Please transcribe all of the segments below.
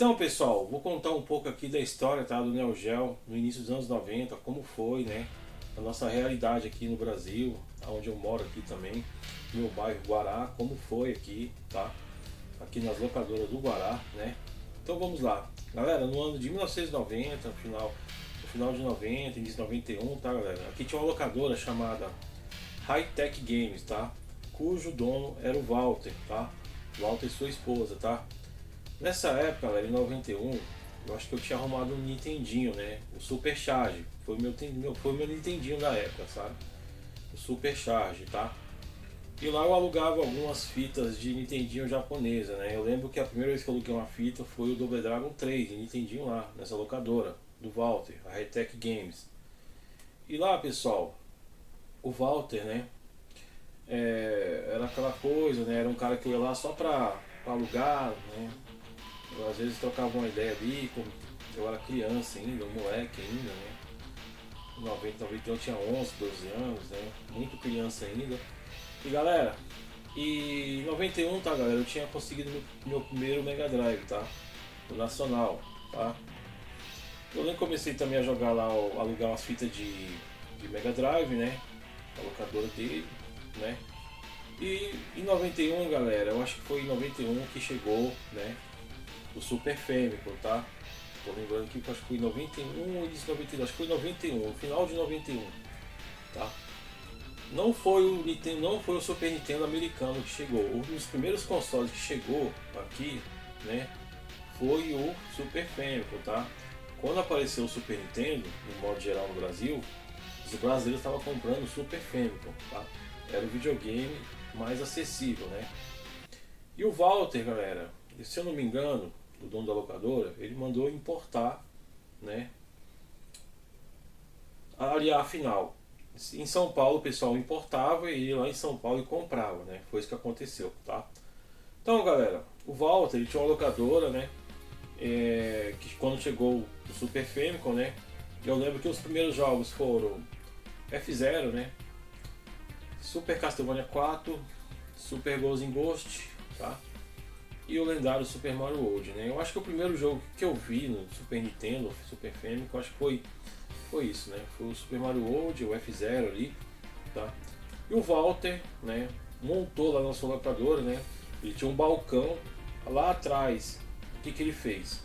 Então, pessoal, vou contar um pouco aqui da história, tá, do Neo Geo no início dos anos 90, como foi, né, a nossa realidade aqui no Brasil, onde eu moro aqui também, no meu bairro Guará, como foi aqui, tá, aqui nas locadoras do Guará, né. Então vamos lá, galera, no ano de 1990, no final de 90, início de 91, tá, galera, aqui tinha uma locadora chamada High Tech Games, tá, cujo dono era o Walter, tá, Walter e sua esposa, tá. Nessa época, galera, em 91, eu acho que eu tinha arrumado um Nintendinho, né? O Super Charge. Foi o meu Nintendinho da época, sabe? O Super Charge, tá? E lá eu alugava algumas fitas de Nintendinho japonesa, né? Eu lembro que a primeira vez que eu aluguei uma fita foi o Double Dragon 3 de Nintendinho lá, nessa locadora, do Walter, a Retec Games. E lá, pessoal, o Walter, né? Era aquela coisa, né? Era um cara que ia lá só pra alugar, né? Eu às vezes trocava uma ideia ali, como eu era criança ainda, um moleque ainda, né? Em 90, 91 eu tinha 11, 12 anos, né? Muito criança ainda. E galera, e em 91, tá, galera, eu tinha conseguido meu primeiro Mega Drive, tá? O Nacional, tá? Eu nem comecei também a jogar lá, alugar umas fitas de Mega Drive, né? A locadora dele, né? E em 91, galera, eu acho que foi em 91 que chegou, né? O Super Famicom, tá? Tô lembrando aqui que eu acho que foi em 91 ou início de 92, acho que foi em 91, no final de 91, tá? Não foi o Nintendo, não foi o Super Nintendo americano que chegou. Um dos primeiros consoles que chegou aqui, né, foi o Super Famicom, tá? Quando apareceu o Super Nintendo, no modo geral no Brasil, os brasileiros estavam comprando o Super Famicom, tá? Era o videogame mais acessível, né? E o Walter, galera, se eu não me engano, o dono da locadora, ele mandou importar, né? Aliás, afinal, em São Paulo o pessoal importava e ia lá em São Paulo e comprava, né? Foi isso que aconteceu, tá? Então, galera, o Walter, ele tinha uma locadora, né? Que quando chegou o Super Famicom, né? Eu lembro que os primeiros jogos foram F0, né? Super Castlevania 4, Super Ghost in Ghost, tá? E o lendário Super Mario World, né? Eu acho que o primeiro jogo que eu vi no Super Nintendo, Super Famicom, acho que foi isso, né? Foi o Super Mario World, o F0 ali, tá? E o Walter, né? Montou lá na sua locadora, né? Ele tinha um balcão lá atrás. O que ele fez?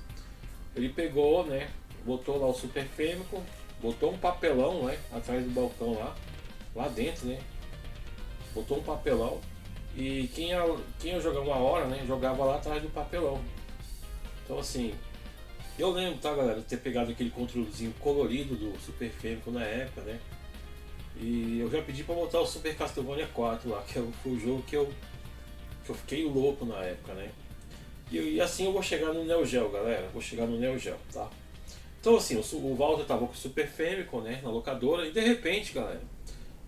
Ele pegou, né? Botou lá o Super Famicom, botou um papelão, né? Atrás do balcão lá dentro, né? Botou um papelão e quem ia jogar uma hora, né? Jogava lá atrás do papelão. Então assim, eu lembro, tá, galera, de ter pegado aquele controlezinho colorido do Super Famicom na época, né? E eu já pedi pra botar o Super Castlevania 4 lá, que foi o jogo que eu fiquei louco na época, né? E assim eu vou chegar no Neo Geo, galera. Vou chegar no Neo Geo, tá? Então assim, o Walter tava com o Super Famicom, né, na locadora, e de repente, galera,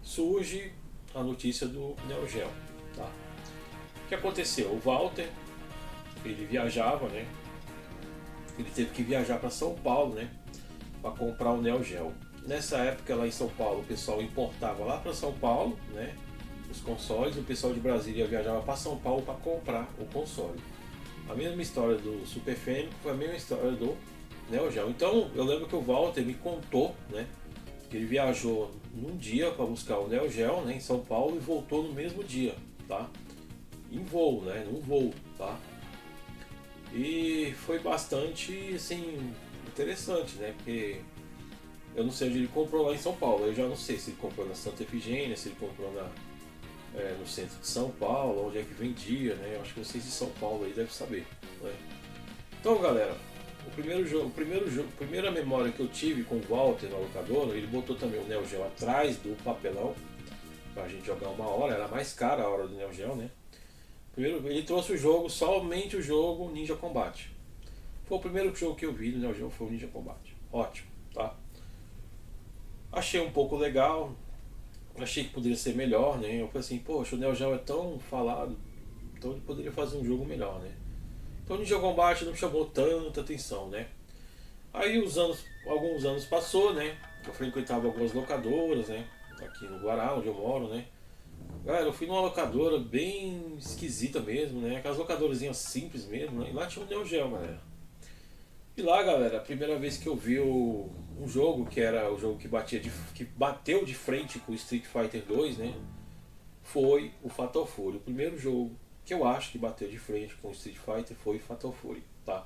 surge a notícia do Neo Geo, tá? O que aconteceu? O Walter, ele viajava, né? Ele teve que viajar para São Paulo, né? Para comprar o Neo Geo. Nessa época lá em São Paulo, o pessoal importava lá para São Paulo, né? Os consoles, o pessoal de Brasília viajava para São Paulo para comprar o console. A mesma história do Super Famicom foi a mesma história do Neo Geo. Então eu lembro que o Walter me contou, né? Que ele viajou num dia para buscar o Neo Geo, né, em São Paulo e voltou no mesmo dia, tá? Em voo, né? Num voo, tá? E foi bastante, assim, interessante, né? Porque eu não sei onde ele comprou lá em São Paulo. Eu já não sei se ele comprou na Santa Efigênia, se ele comprou no centro de São Paulo, onde é que vendia, né? Eu acho que vocês de São Paulo aí devem saber, né? Então, galera, a primeira memória que eu tive com o Walter na locadora, ele botou também o Neo Geo atrás do papelão pra gente jogar uma hora, era mais cara a hora do Neo Geo, né? Primeiro, ele trouxe o jogo, somente o jogo Ninja Combat. Foi o primeiro jogo que eu vi do Neo Geo, foi o Ninja Combat. Ótimo, tá? Achei um pouco legal, achei que poderia ser melhor, né? Eu falei assim, poxa, o Neo Geo é tão falado, então ele poderia fazer um jogo melhor, né? Então o Ninja Combat não me chamou tanta atenção, né? Aí alguns anos passou, né? Eu frequentava algumas locadoras, né? Aqui no Guará, onde eu moro, né? Galera, eu fui numa locadora bem esquisita mesmo, né? Aquelas locadorazinhas simples mesmo, né? E lá tinha um Neo Geo, galera. E lá, galera, a primeira vez que eu vi um jogo que era o jogo que que bateu de frente com o Street Fighter 2, né? Foi o Fatal Fury. O primeiro jogo que eu acho que bateu de frente com o Street Fighter foi o Fatal Fury, tá?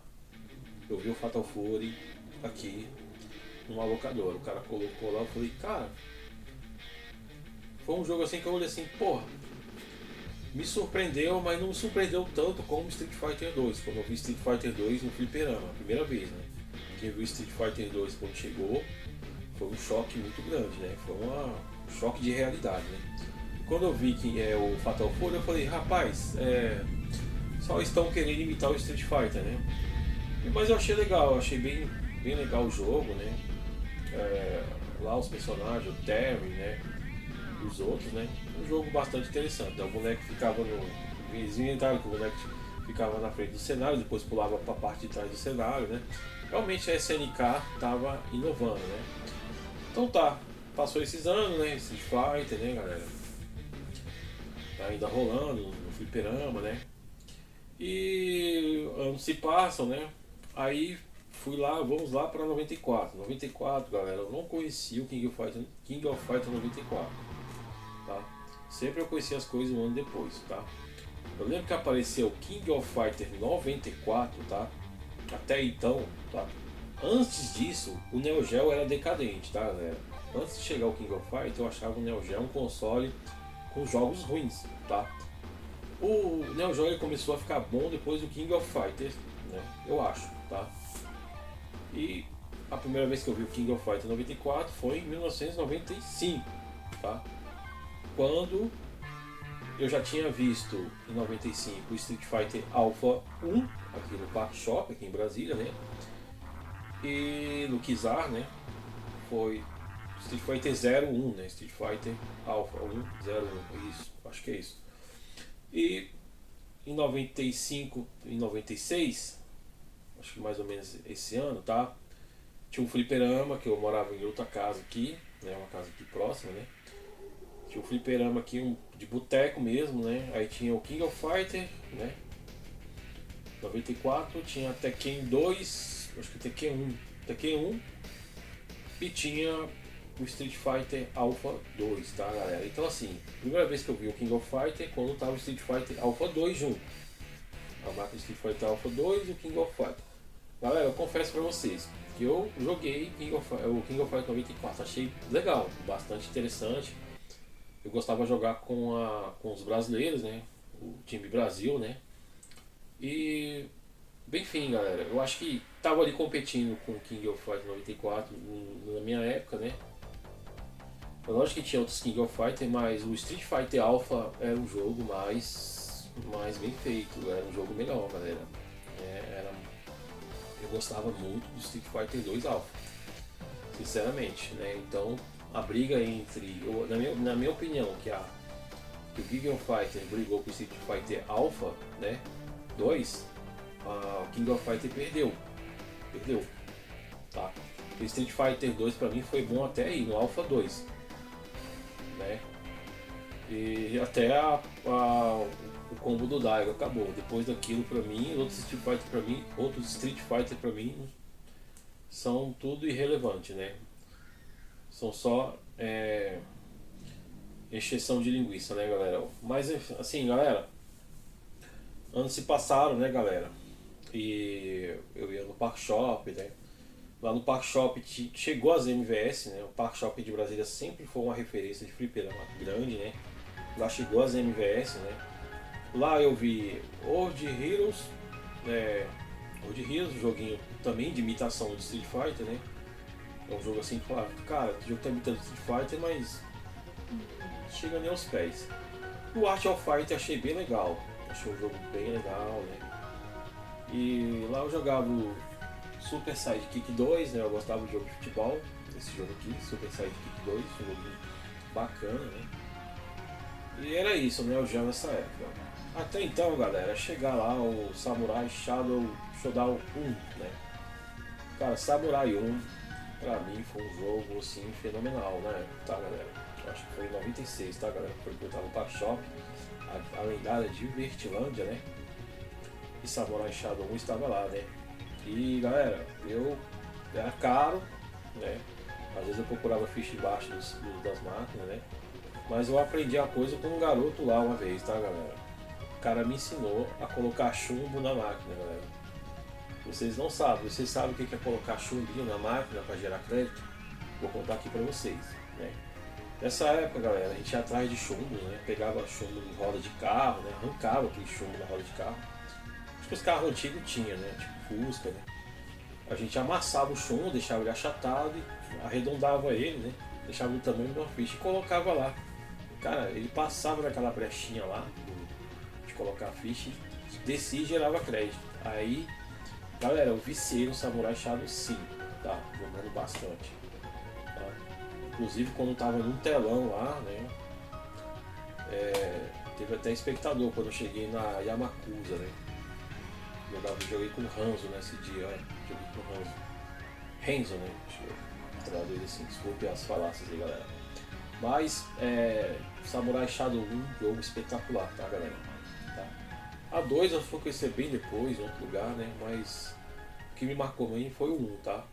Eu vi o Fatal Fury aqui numa locadora. O cara colocou lá, eu falei, cara, foi um jogo assim que eu olhei assim, porra, me surpreendeu, mas não me surpreendeu tanto como Street Fighter 2. Quando eu vi Street Fighter 2 no fliperama, a primeira vez, né? Quem viu Street Fighter 2 quando chegou, foi um choque muito grande, né? Foi um choque de realidade, né? E quando eu vi que é o Fatal Fury, eu falei, rapaz, só estão querendo imitar o Street Fighter, né? Mas eu achei legal, eu achei bem legal o jogo, né? Lá os personagens, o Terry, né? E os outros, né? Um jogo bastante interessante, né? O boneco ficava no. Eles inventaram que o boneco ficava na frente do cenário, depois pulava para a parte de trás do cenário, né? Realmente a SNK estava inovando, né? Então tá, passou esses anos, né? Street Fighter, né, galera? Tá ainda rolando no fliperama, né? E anos se passam, né? Aí fui lá, vamos lá para 94. 94, galera, eu não conhecia o King of Fighter 94, tá? Sempre eu conhecia as coisas um ano depois, tá? Eu lembro que apareceu o King of Fighter 94, tá? Até então, tá? Antes disso, o Neo Geo era decadente, tá, galera? Antes de chegar o King of Fighter, eu achava o Neo Geo um console com jogos ruins, tá? O Neo Geo começou a ficar bom depois do King of Fighters, né? Eu acho, tá? E a primeira vez que eu vi o King of Fighters 94 foi em 1995, tá? Quando eu já tinha visto em 95 o Street Fighter Alpha 1 aqui no Park Shop, aqui em Brasília, né? E no Kizar, né? Foi Street Fighter 01, né? Street Fighter Alpha 101, isso, acho que é isso. E em 95 e 96, acho que mais ou menos esse ano, tá? Tinha um fliperama, que eu morava em outra casa aqui, né? Uma casa aqui próxima, né? Tinha um fliperama aqui, de boteco mesmo, né? Aí tinha o King of Fighter, né? 94, tinha Tekken 2, acho que Tekken 1 e tinha o Street Fighter Alpha 2, tá, galera? Então assim, primeira vez que eu vi o King of Fighter quando tava o Street Fighter Alpha 2 junto. A marca Street Fighter Alpha 2 e o King of Fighter. Galera, eu confesso pra vocês que eu joguei o King of Fighter 94, achei legal, bastante interessante. Eu gostava de jogar com os brasileiros, né? O time Brasil, né? E enfim, galera, eu acho que tava ali competindo com o King of Fighter 94 na minha época, né? Lógico que tinha outros King of Fighter, mas o Street Fighter Alpha era um jogo mais bem feito, era um jogo melhor, galera. Eu gostava muito do Street Fighter 2 Alpha, sinceramente, né? Então a briga entre, na minha opinião, que o King of Fighter brigou com o Street Fighter Alpha, né? 2, o King of Fighter perdeu, tá? O Street Fighter 2 pra mim foi bom até aí, no Alpha 2, né? E até o combo do Daigo acabou. Depois daquilo, pra mim, outros Street Fighter pra mim são tudo irrelevante, né? São só encheção de linguiça, né, galera? Mas assim, galera, anos se passaram, né, galera? E eu ia no Park Shop, né? Lá no Park Shop chegou as MVS, né? O Park Shop de Brasília sempre foi uma referência de fliperama grande, né? Lá chegou as MVS, né? Lá eu vi World Heroes, joguinho também de imitação de Street Fighter, né? É um jogo assim, claro, cara, o jogo tá imitando Street Fighter, mas não chega nem aos pés. O Art of Fighter achei bem legal, achei um jogo bem legal, né? E lá eu jogava o Super Sidekick 2, né? Eu gostava do jogo de futebol, esse jogo aqui, Super Sidekick 2, um jogo bacana, né? E era isso, né? Eu já nessa época. Até então, galera, chegar lá o Samurai Showdown 1, né? Cara, Samurai 1, pra mim foi um jogo assim fenomenal, né? Tá, galera? Eu acho que foi em 96, tá, galera? Foi que eu tava no Park Shop, a lendária de Vertilândia, né? E Samurai Shadow 1 estava lá, né? E galera, eu era caro, né? Às vezes eu procurava ficha embaixo das máquinas, né? Mas eu aprendi a coisa com um garoto lá uma vez, tá galera? O cara me ensinou a colocar chumbo na máquina, galera. Vocês sabem o que é colocar chumbinho na máquina para gerar crédito? Vou contar aqui pra vocês, né? Nessa época, galera, a gente ia atrás de chumbo, né? Pegava chumbo em roda de carro, né? Arrancava aquele chumbo na roda de carro. Acho que os carros antigos tinham, né? Tipo Fusca, né? A gente amassava o chumbo, deixava ele achatado e arredondava ele, né? Deixava do tamanho de uma ficha e colocava lá. Cara, ele passava naquela brechinha lá de colocar a ficha e descia e gerava crédito. Aí, galera, eu viciei no Samurai Shadow 5, tá? Jogando bastante. Tá? Inclusive quando tava num telão lá, né? Teve até espectador quando eu cheguei na Yamakusa, né? Joguei com o Hanzo nesse dia, ó. Joguei com o Hanzo. Renzo, né? Deixa eu traduzir assim, desculpe as falácias aí, galera. Mas, Samurai Shadow 1, jogo espetacular, tá, galera? Tá. A 2 eu fui conhecer bem depois, em outro lugar, né? Mas o que me marcou bem foi o 1, tá?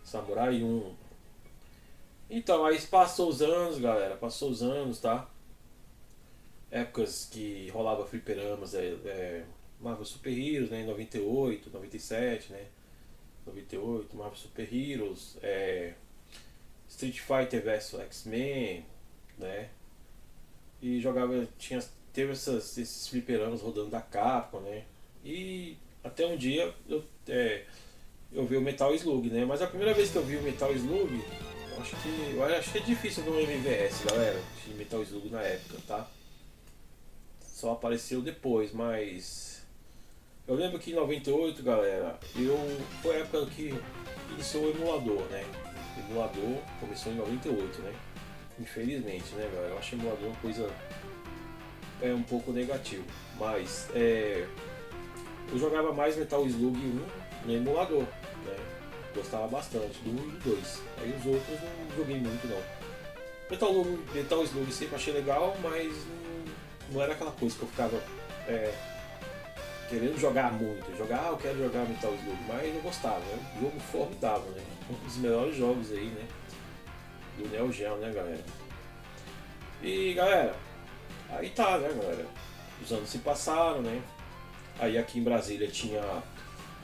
Samurai 1. Então, aí passou os anos, galera, passou os anos, tá? Épocas que rolava fliperamas, Marvel Super Heroes, né? Em 98, 97, né? 98, Marvel Super Heroes, Street Fighter vs X-Men, né? E jogava, teve esses fliperamas rodando da Capcom, né? E até um dia eu vi o Metal Slug, né? Mas a primeira vez que eu vi o Metal Slug, eu acho que é difícil ver um MVS, galera, de Metal Slug na época, tá? Só apareceu depois, mas eu lembro que em 98, galera, foi a época que iniciou o emulador, né? O emulador começou em 98, né? Infelizmente, né, galera? Eu acho o emulador uma coisa um pouco negativa. Mas eu jogava mais Metal Slug 1 no emulador, né? Gostava bastante do 1 e do 2. Aí os outros não joguei muito não. Metal Slug sempre achei legal, mas não era aquela coisa que eu ficava querendo jogar muito. Eu quero jogar Metal Slug, mas eu gostava, né? Um jogo formidável, né? Um dos melhores jogos aí, né? Do Neo Geo, né, galera? E galera, aí tá, né, galera? Os anos se passaram, né? Aí aqui em Brasília tinha.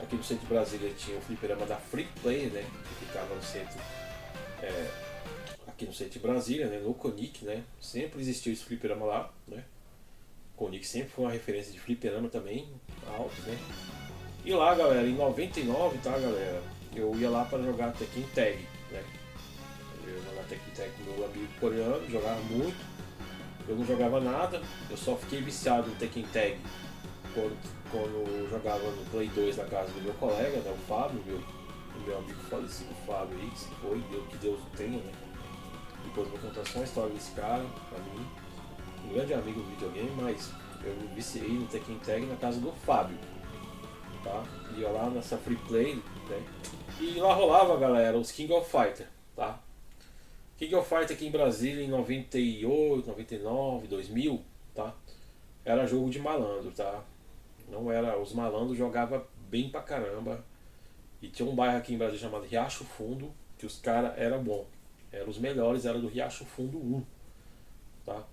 Aqui no centro de Brasília tinha o fliperama da Free Play, né? Que ficava no centro. Aqui no centro de Brasília, né? No Conic, né? Sempre existiu esse fliperama lá, né? Conic sempre foi uma referência de fliperama também, alto, né? E lá, galera, em 99, tá, galera? Eu ia lá para jogar Tekken Tag, né? Eu ia jogar Tekken Tag com meu amigo coreano, jogava muito. Eu não jogava nada, eu só fiquei viciado no Tekken Tag quando eu jogava no Play 2 na casa do meu colega, né? O Fábio, meu amigo falecido Fábio aí, que Deus o tenha, né? Depois eu vou contar só a história desse cara, pra mim. Um grande amigo do videogame, mas eu me viciei no Tekken Tag na casa do Fábio, tá? Ia lá nessa Free Play, né? E lá rolava, galera, os King of Fighter, tá? King of Fighter aqui em Brasília em 98, 99, 2000, tá? Era jogo de malandro, tá? Não era, os malandros jogavam bem pra caramba. E tinha um bairro aqui em Brasília chamado Riacho Fundo, que os caras eram bons. Eram os melhores, era do Riacho Fundo 1, tá?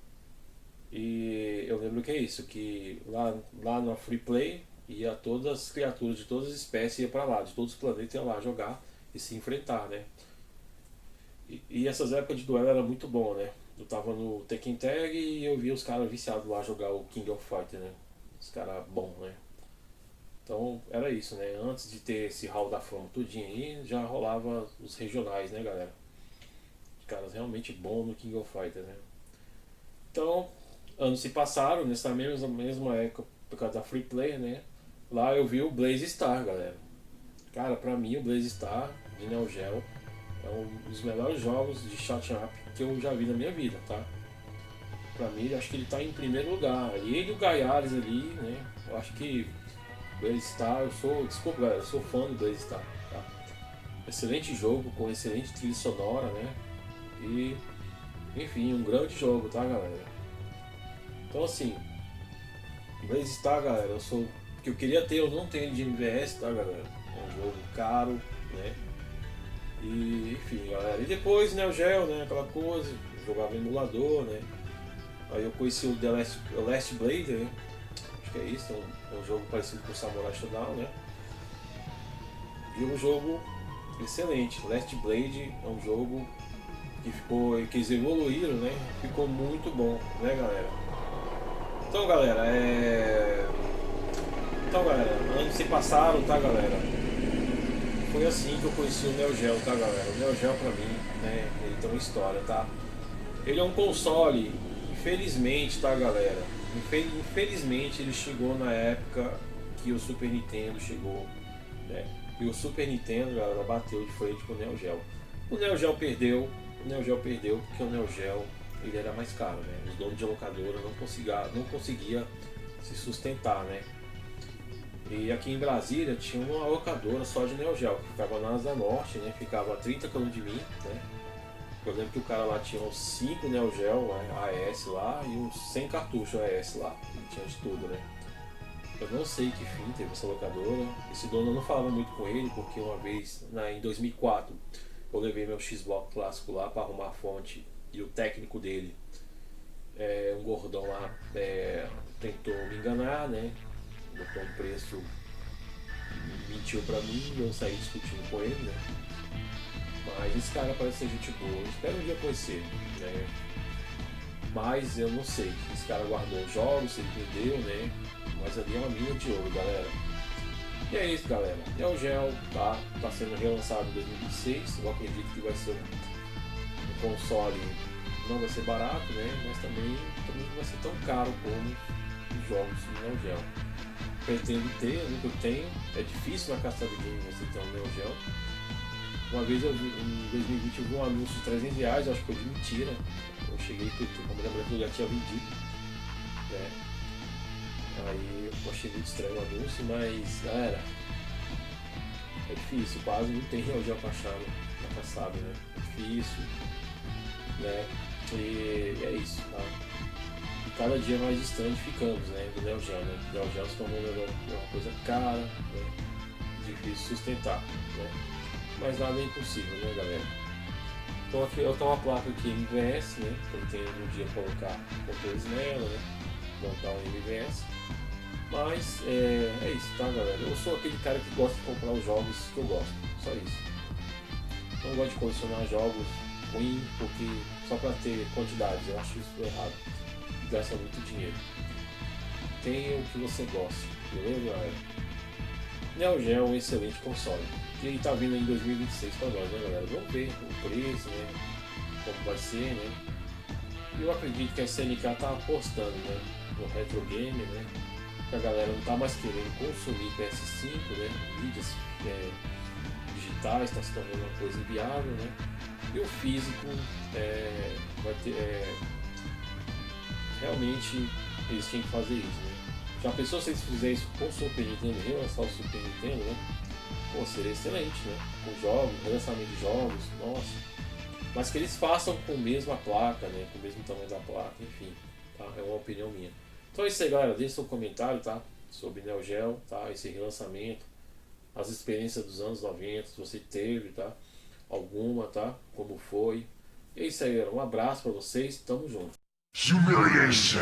E eu lembro que é isso, que lá no Free Play ia todas as criaturas de todas as espécies ia para lá, de todos os planetas iam lá jogar e se enfrentar, né? E essas épocas de duelo era muito bom, né? Eu tava no Tekken Tag e eu via os caras viciados lá jogar o King of Fighter, né? Os caras bons, né? Então era isso, né? Antes de ter esse Hall da Fama tudinho aí, já rolava os regionais, né, galera? Os caras realmente bons no King of Fighter, né? Então, anos se passaram, nessa mesma época, por causa da Free Play, né? Lá eu vi o Blaze Star, galera. Cara, pra mim o Blaze Star de Neo Geo é um dos melhores jogos de shot up que eu já vi na minha vida, tá? Pra mim, acho que ele tá em primeiro lugar. E ele e o Gaiares ali, né? Eu acho que Blaze Star, desculpa galera, eu sou fã do Blaze Star, tá? Excelente jogo, com excelente trilha sonora, né? E, enfim, um grande jogo, tá, galera? Então, assim, Blaze Star, galera, o que eu queria ter, eu não tenho de MVS, tá, galera? É um jogo caro, né? E enfim, galera. E depois Neo Geo, né? Aquela coisa, jogava em emulador, né? Aí eu conheci o The Last Blade, né? Acho que é isso, é um jogo parecido com o Samurai Shodown, né? E um jogo excelente. Last Blade é um jogo que eles evoluíram, né? Ficou muito bom, né, galera? Então, galera, anos se passaram, tá, galera? Foi assim que eu conheci o Neo Geo, tá, galera? O Neo Geo pra mim, né? Ele tem uma história, tá? Ele é um console, infelizmente, tá, galera? Infelizmente ele chegou na época que o Super Nintendo chegou, né? E o Super Nintendo, galera, bateu de frente com o Neo Geo. O Neo Geo perdeu porque o Neo Geo ele era mais caro, né? Os donos de locadora não conseguia se sustentar, né? E aqui em Brasília tinha uma locadora só de Neo Geo, que ficava na Asa Norte, né? Ficava a 30 km de mim, né? Eu lembro que o cara lá tinha uns 5 Neo Geo, né, AES lá, e uns 100 cartuchos AES lá. Ele tinha de tudo, né? Eu não sei que fim teve essa locadora. Esse dono eu não falava muito com ele, porque uma vez, em 2004, eu levei meu Xbox clássico lá para arrumar a fonte, e o técnico dele, um gordão lá, tentou me enganar, né? Botou um preço, mentiu pra mim, e eu saí discutindo com ele, né? Mas esse cara parece ser gente boa, eu espero um dia conhecer, né? Mas eu não sei, esse cara guardou os jogos, ele vendeu, né? Mas ali é uma mina de ouro, galera. E é isso, galera. Neo Geo tá sendo relançado em 2026. Eu acredito que vai ser um console, não vai ser barato, né? Mas também não vai ser tão caro como os jogos do Neo Geo. Pretendo ter, eu nunca tenho. É difícil na caça de game você ter um Neo Geo. Uma vez em 2020 eu vi um anúncio de R$300, acho que foi de mentira. Eu cheguei e como lembra que eu já tinha vendido, né? Aí eu achei muito estranho o anúncio, mas galera, é difícil, quase não tem Neo Geo pra achar na caçada, né? É difícil, né? E é isso, tá? E cada dia mais distante ficamos, né? Do Neo Geo, né? O Neo Geo se tornou uma coisa cara, né? Difícil sustentar, né? Mas nada é impossível, né, galera? Então aqui eu tenho uma placa aqui MVS, né? Pretendo um dia colocar controles nela, né? Montar um MVS. Mas é isso, tá, galera? Eu sou aquele cara que gosta de comprar os jogos que eu gosto, só isso. Não gosto de colecionar jogos ruins porque só para ter quantidades, eu acho isso errado. Gasta muito dinheiro. Tenha o que você gosta, beleza, galera? Neo Geo é um excelente console. E ele tá vindo em 2026 para nós, né, galera? Vamos ver o preço, né? Como vai ser, né? E eu acredito que a SNK tá apostando, né? No retro game, né? Que a galera não tá mais querendo consumir PS5, né? Mídias digitais, está se tornando uma coisa inviável, né? E o físico vai ter. Realmente eles tinham que fazer isso, né? Já pensou se eles fizerem isso com o Super Nintendo, relançar o Super Nintendo, né? Pô, seria excelente, né? Com jogos, relançamento de jogos, nossa. Mas que eles façam com a mesma placa, né? Com o mesmo tamanho da placa, enfim, tá? É uma opinião minha. Então é isso aí, galera. Deixe seu comentário, tá? Sobre Neo Geo, tá? Esse relançamento, as experiências dos anos 90, se você teve, tá? Alguma, tá? Como foi. E é isso aí, galera. Um abraço pra vocês. Tamo junto. Humiliation.